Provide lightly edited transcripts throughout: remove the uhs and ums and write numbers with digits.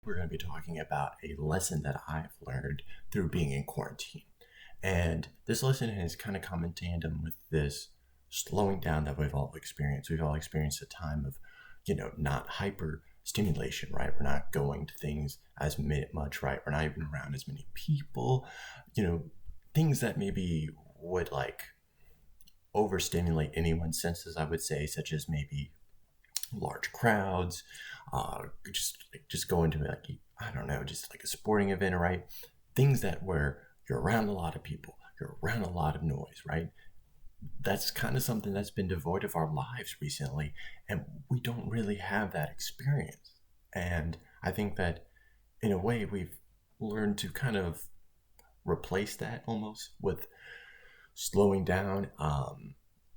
we're going to be talking about a lesson that I've learned through being in quarantine. And this lesson has kind of come in tandem with this slowing down that we've all experienced. We've all experienced a time of, not hyper stimulation, right? We're not going to things as much, right? We're not even around as many people, you know, things that maybe would like overstimulate anyone's senses, I would say, such as maybe large crowds, just going to like, I don't know, just like a sporting event, right? Things that where you're around a lot of people, you're around a lot of noise, right? That's kind of something that's been devoid of our lives recently, and we don't really have that experience. And I think that in a way we've learned to kind of replace that almost with slowing down.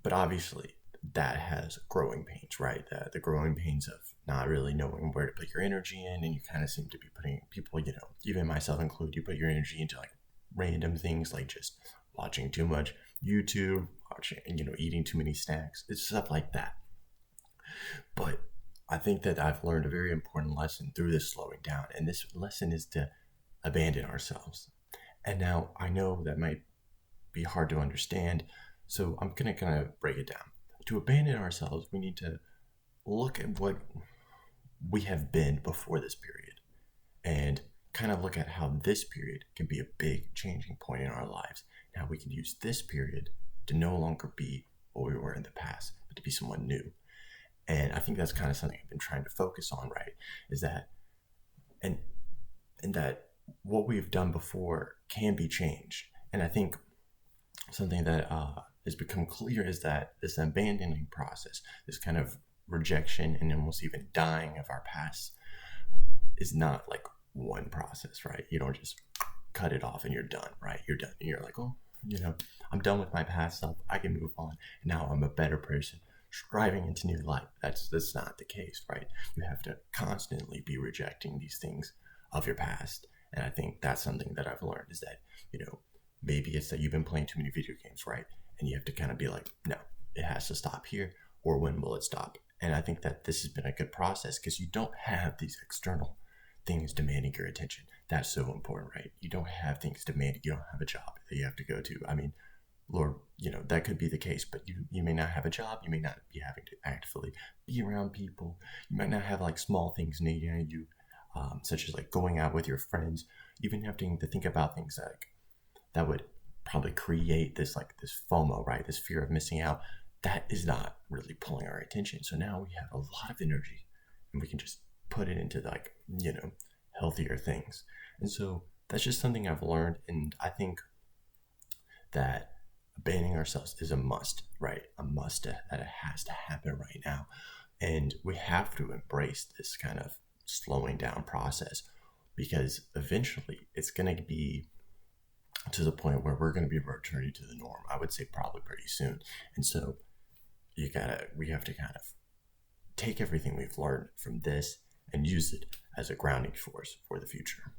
But obviously, that has growing pains, right? The growing pains of not really knowing where to put your energy in, and you kind of seem to be putting people, even myself included, you put your energy into like random things like just watching too much YouTube, watching, eating too many snacks. It's stuff like that. But I think that I've learned a very important lesson through this slowing down, and this lesson is to abandon ourselves. And now I know that might be hard to understand, so I'm going to kind of break it down. To abandon ourselves, we need to look at what we have been before this period and kind of look at how this period can be a big changing point in our lives. Now we can use this period to no longer be what we were in the past, but to be someone new. And I think that's kind of something I've been trying to focus on, right? Is that and that what we've done before can be changed. And I think something that has become clear is that this abandoning process, this kind of rejection and almost even dying of our past, is not like one process, right? You don't just cut it off and you're done, right? You're done. And you're like, oh, I'm done with my past self. I can move on. Now I'm a better person, striving into new life. That's not the case, right? You have to constantly be rejecting these things of your past. And I think that's something that I've learned is that, maybe it's that you've been playing too many video games, right? And you have to kind of be like, no, it has to stop here, or when will it stop? And I think that this has been a good process because you don't have these external things demanding your attention. That's so important, right? You don't have things demanding. You don't have a job that you have to go to. I mean, Lord, that could be the case, but you may not have a job. You may not be having to actively be around people. You might not have like small things needing you, such as like going out with your friends. Even having to think about things like that would probably create this FOMO, right? This fear of missing out. That is not really pulling our attention. So now we have a lot of energy and we can just put it into healthier things. And so that's just something I've learned. And I think that abandoning ourselves is a must, right? A must that it has to happen right now. And we have to embrace this kind of slowing down process because eventually it's going to be to the point where we're going to be returning to the norm. I would say probably pretty soon. And so we have to kind of take everything we've learned from this and use it as a grounding force for the future.